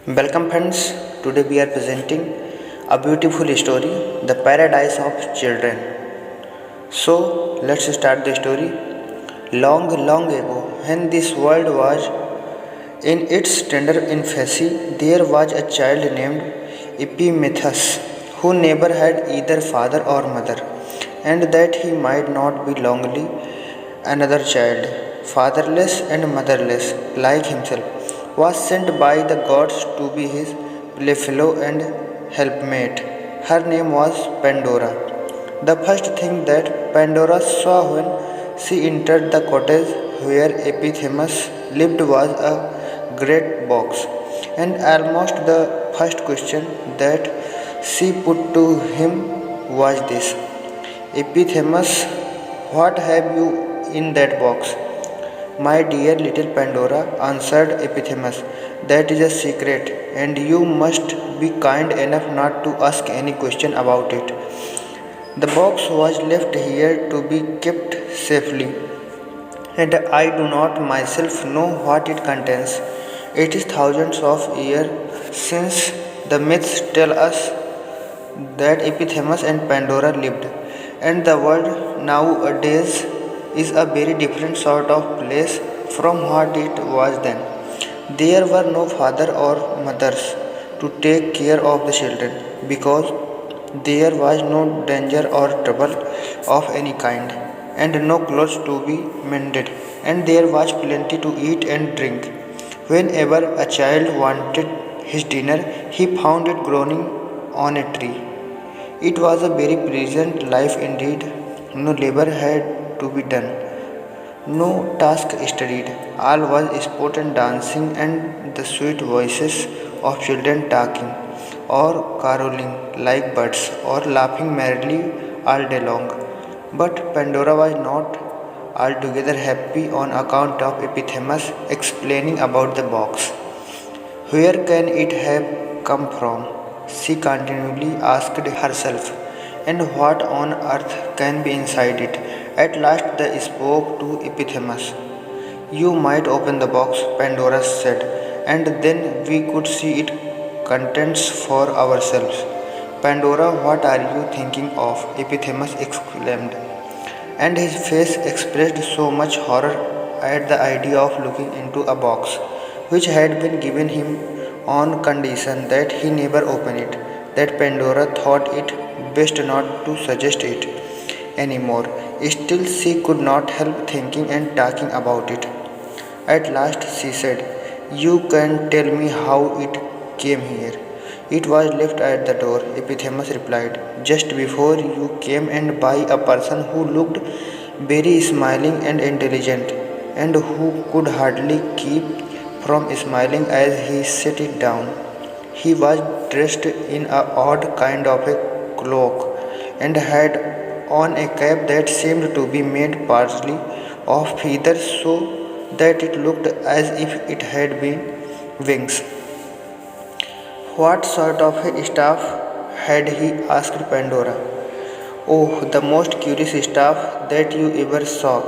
Welcome friends, today we are presenting a beautiful story, The Paradise of Children. So let's start the story. Long, long ago, when this world was in its tender infancy, there was a child named Epimetheus who never had either father or mother, and that he might not be lonely, another child, fatherless and motherless like himself, was sent by the gods to be his playfellow and helpmate. Her name was Pandora. The first thing that Pandora saw when she entered the cottage where Epiphanes lived was a great box, and almost the first question that she put to him was this: Epiphanes, what have you in that box? My dear little Pandora, answered Epiphanes, that is a secret, and you must be kind enough not to ask any question about it. The box was left here to be kept safely, and I do not myself know what it contains. It is thousands of years since the myths tell us that Epiphanes and Pandora lived, and the world nowadays is a very different sort of place from what it was then. There were no father or mothers to take care of the children because there was no danger or trouble of any kind, and no clothes to be mended, and there was plenty to eat and drink. Whenever a child wanted his dinner, he found it growing on a tree. It was a very pleasant life indeed. No labor had to be done, no task studied. All was sport and dancing and the sweet voices of children talking or caroling like birds or laughing merrily all day long. But Pandora was not altogether happy on account of Epiphanes explaining about the box. Where can it have come from? She continually asked herself, and what on earth can be inside it? At last they spoke to Epiphanes. You might open the box, Pandora said, and then we could see its contents for ourselves. Pandora, what are you thinking of? Epiphanes exclaimed, and his face expressed so much horror at the idea of looking into a box which had been given him on condition that he never open it, that Pandora thought it best not to suggest it anymore. Still, she could not help thinking and talking about it. At last, she said, you can tell me how it came here. It was left at the door, Epiphanes replied, just before you came, and by a person who looked very smiling and intelligent, and who could hardly keep from smiling as he set it down. He was dressed in a odd kind of a cloak, and had on a cap that seemed to be made partly of feathers so that it looked as if it had been wings. What sort of a staff had he? Asked Pandora. Oh, the most curious staff that you ever saw,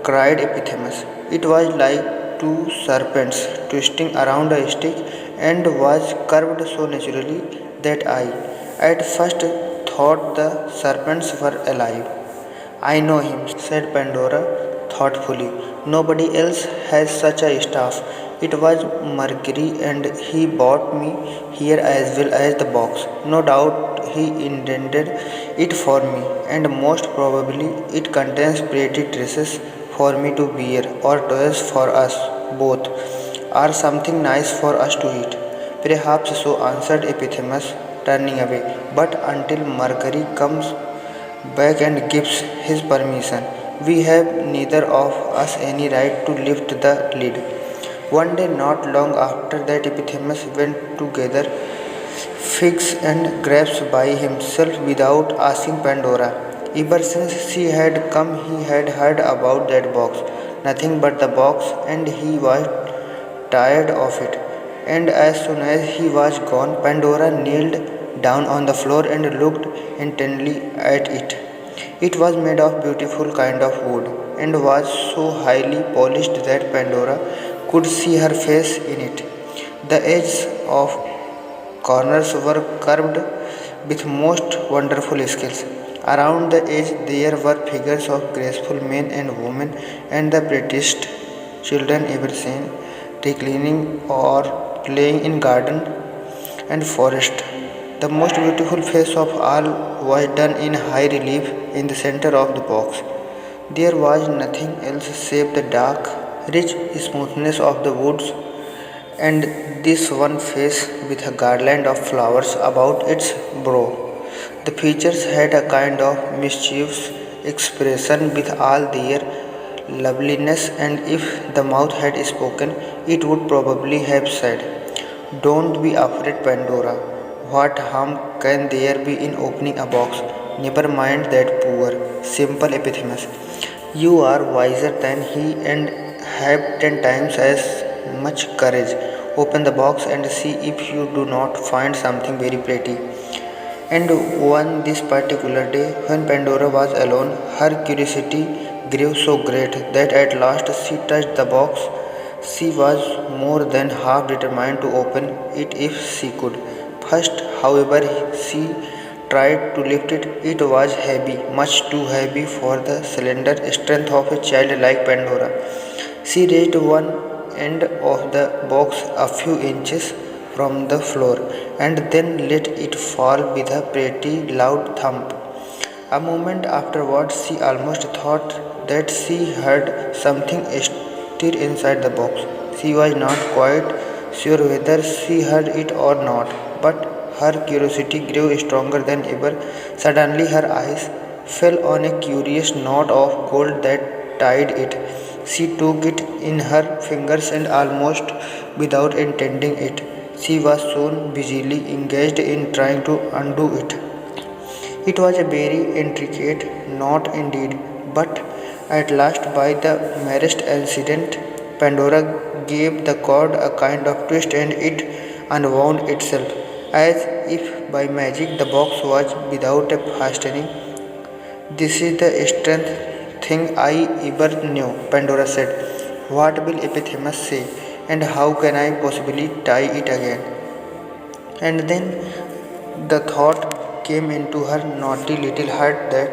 cried Epiphanes. It was like two serpents twisting around a stick, and was curved so naturally that I, at first, thought the serpents were alive. I know him, said Pandora thoughtfully. Nobody else has such a staff. It was Mercury, and he brought me here as well as the box. No doubt he intended it for me, and most probably it contains pretty dresses for me to wear, or toys for us both, or something nice for us to eat. Perhaps so, answered Epiphanes, turning away. But until Mercury comes back and gives his permission, we have neither of us any right to lift the lid. One day, not long after that, Epiphanes went to gather figs and grapes by himself without asking Pandora. Ever since she had come, he had heard about that box, nothing but the box, and he was tired of it. And as soon as he was gone, Pandora kneeled down on the floor and looked intently at it. It was made of beautiful kind of wood, and was so highly polished that Pandora could see her face in it. The edges of corners were curved with most wonderful skills. Around the edge there were figures of graceful men and women and the prettiest children ever seen, reclining or playing in garden and forest. The most beautiful face of all was done in high relief in the center of the box. There was nothing else save the dark, rich smoothness of the woods and this one face with a garland of flowers about its brow. The features had a kind of mischievous expression with all their loveliness, and if the mouth had spoken, it would probably have said, "Don't be afraid, Pandora. What harm can there be in opening a box? Never mind that poor, simple Epiphanes. You are wiser than he and have 10 times as much courage. Open the box and see if you do not find something very pretty." And one this particular day, when Pandora was alone, her curiosity grew so great that at last she touched the box. She was more than half determined to open it if she could. First, however, she tried to lift it. It was heavy, much too heavy for the slender strength of a child like Pandora. She raised one end of the box a few inches from the floor and then let it fall with a pretty loud thump. A moment afterward, she almost thought that she heard something stir inside the box. She was not quite sure whether she heard it or not, but her curiosity grew stronger than ever. Suddenly, her eyes fell on a curious knot of gold that tied it. She took it in her fingers and almost without intending it, she was soon busily engaged in trying to undo it. It was a very intricate knot indeed, but at last, by the merest accident, Pandora gave the cord a kind of twist and it unwound itself. As if by magic, the box was without a fastening. "This is the strangest thing I ever knew," Pandora said. "What will Epiphanes say? And how can I possibly tie it again?" And then the thought came into her naughty little heart that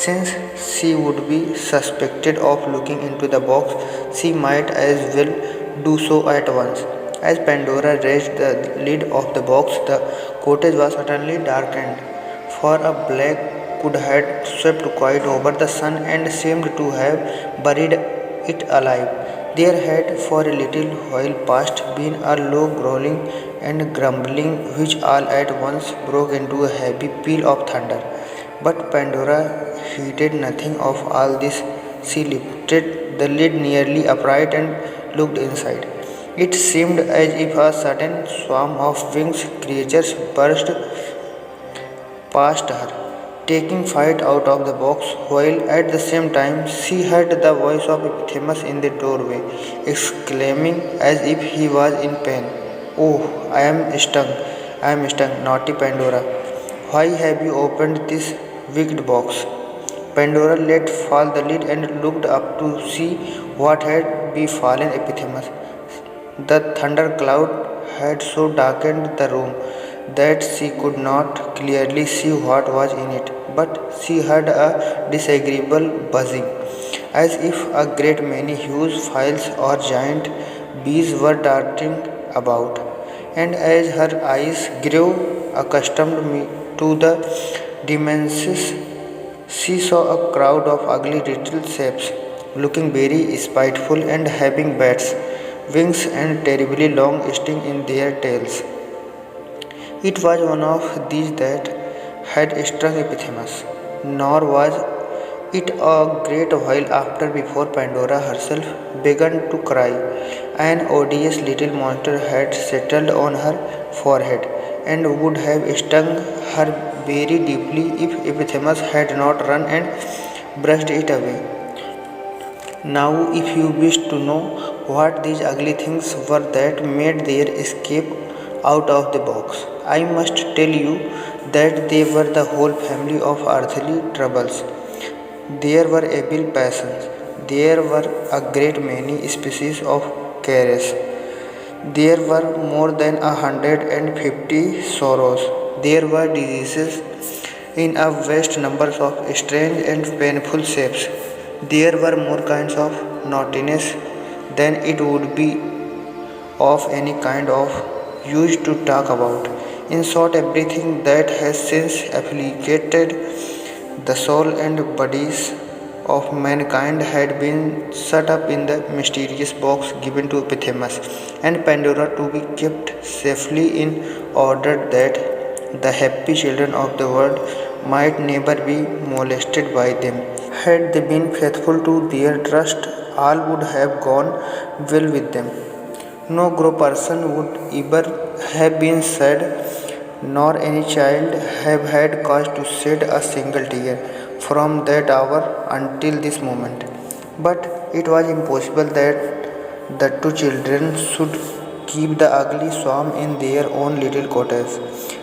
since she would be suspected of looking into the box, she might as well do so at once. As Pandora raised the lid of the box, the cottage was suddenly darkened, for a black cloud had swept quite over the sun and seemed to have buried it alive. There had for a little while past been a low growling and grumbling which all at once broke into a heavy peal of thunder. But Pandora heeded nothing of all this. She lifted the lid nearly upright and looked inside. It seemed as if a sudden swarm of winged creatures burst past her, taking fight out of the box, while at the same time she heard the voice of Epiphanes in the doorway, exclaiming as if he was in pain, "Oh, I am stung, I am stung, naughty Pandora. Why have you opened this wicked box?" Pandora let fall the lid and looked up to see what had befallen Epiphanes. The thunder cloud had so darkened the room that she could not clearly see what was in it, but she heard a disagreeable buzzing, as if a great many huge flies or giant bees were darting about. And as her eyes grew accustomed to the dimensions, she saw a crowd of ugly little shapes, looking very spiteful and having bats, wings and terribly long stings in their tails. It was one of these that had stung Epiphanes, nor was it a great while after before Pandora herself began to cry. An odious little monster had settled on her forehead and would have stung her very deeply if Epiphanes had not run and brushed it away. Now, if you wish to know what these ugly things were that made their escape out of the box, I must tell you that they were the whole family of earthly troubles. There were evil passions, there were a great many species of cares, There were more than 150 sorrows. There were diseases in a vast numbers of strange and painful shapes. There were more kinds of naughtiness than it would be of any kind of use to talk about. In short, everything that has since afflicted the soul and bodies of mankind had been shut up in the mysterious box given to Epiphanes and Pandora to be kept safely in order that the happy children of the world might never be molested by them. Had they been faithful to their trust, all would have gone well with them. No grown person would ever have been sad, nor any child have had cause to shed a single tear from that hour until this moment. But it was impossible that the two children should keep the ugly swarm in their own little cottage.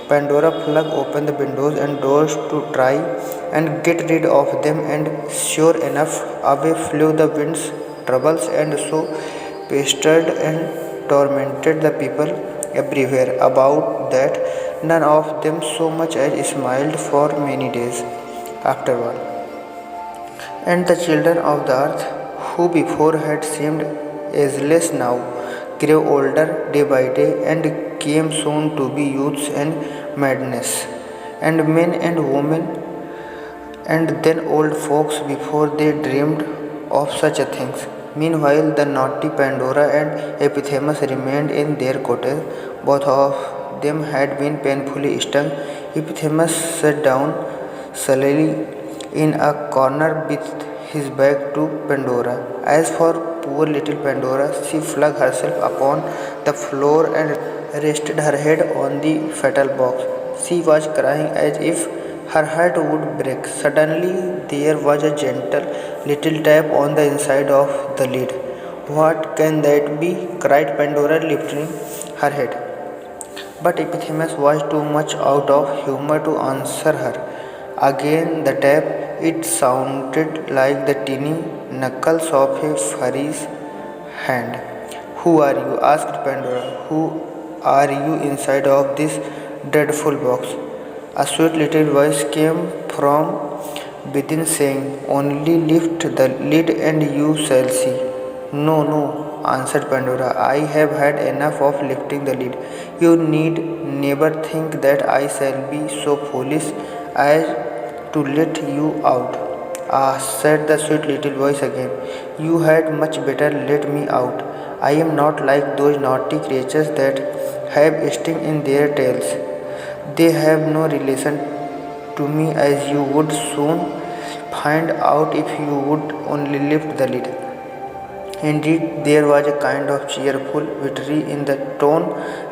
Pandora flung open the windows and doors to try and get rid of them, and sure enough, away flew the wind's troubles, and so pestered and tormented the people everywhere about that none of them so much as smiled for many days afterward. And the children of the earth, who before had seemed ageless now, grew older day by day and came soon to be youths and madness, and men and women, and then old folks before they dreamed of such a things. Meanwhile, the naughty Pandora and Epiphanes remained in their cottage. Both of them had been painfully stung. Epiphanes sat down sullenly in a corner with his back to Pandora. As for poor little Pandora, she flung herself upon the floor and rested her head on the fatal box. She was crying as if her heart would break. Suddenly, there was a gentle little tap on the inside of the lid. What can that be? Cried Pandora, lifting her head. But Epiphanes was too much out of humor to answer her. Again the tap, it sounded like the tiny knuckles of a furry's hand. Who are you? Asked Pandora. Who are you inside of this dreadful box? A sweet little voice came from within saying, only lift the lid and you shall see. No, no, answered Pandora. I have had enough of lifting the lid. You need never think that I shall be so foolish as to let you out. Ah, said the sweet little voice again. You had much better let me out. I am not like those naughty creatures that have sting in their tails. They have no relation to me, as you would soon find out if you would only lift the lid. Indeed, there was a kind of cheerful victory in the tone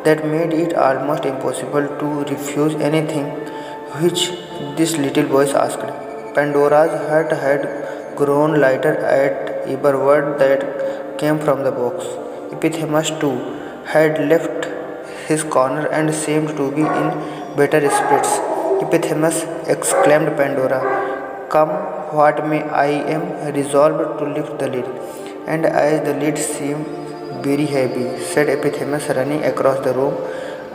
that made it almost impossible to refuse anything which this little voice asked. Pandora's heart had grown lighter at every word that came from the box. Epiphanes, too, had left his corner and seemed to be in better spirits. Epiphanes, exclaimed Pandora, come what may, I am resolved to lift the lid. And as the lid seemed very heavy, said Epiphanes, running across the room,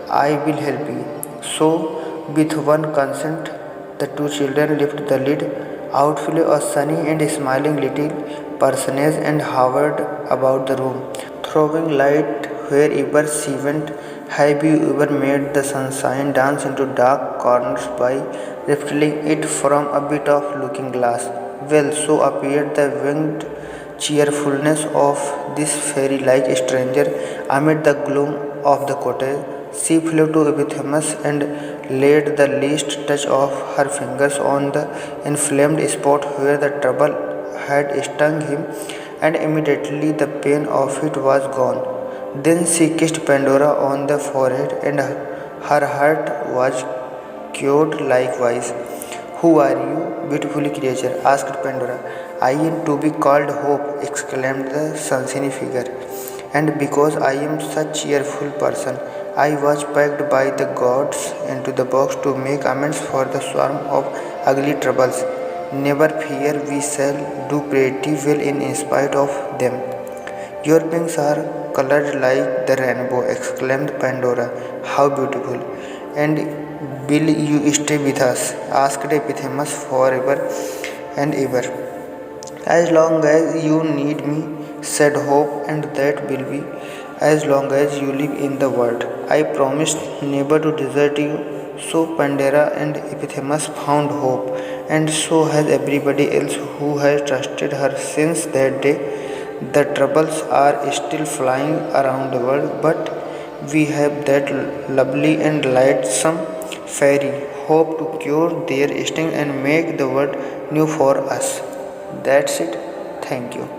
I will help you. So, with one consent, the two children lifted the lid. Out flew a sunny and smiling little personage and hovered about the room, throwing light wherever she went. Have you ever made the sunshine dance into dark corners by reflecting it from a bit of looking glass? Well, so appeared the winged cheerfulness of this fairy-like stranger amid the gloom of the cottage. She flew to Epiphanes and laid the least touch of her fingers on the inflamed spot where the trouble had stung him, and immediately the pain of it was gone. Then she kissed Pandora on the forehead, and her heart was cured likewise. Who are you, beautiful creature? Asked Pandora. I am to be called Hope, exclaimed the sunshiny figure. And because I am such a cheerful person, I was packed by the gods into the box to make amends for the swarm of ugly troubles. Never fear, we shall do pretty well in spite of them. Your wings are colored like the rainbow, exclaimed Pandora. How beautiful! And will you stay with us? Asked Epictetus forever and ever. As long as you need me, said Hope, and that will be as long as you live in the world. I promised never to desert you. So Pandora and Epictetus found hope, and so has everybody else who has trusted her since that day. The troubles are still flying around the world, but we have that lovely and lightsome fairy Hope to cure their sting and make the world new for us. That's it. Thank you.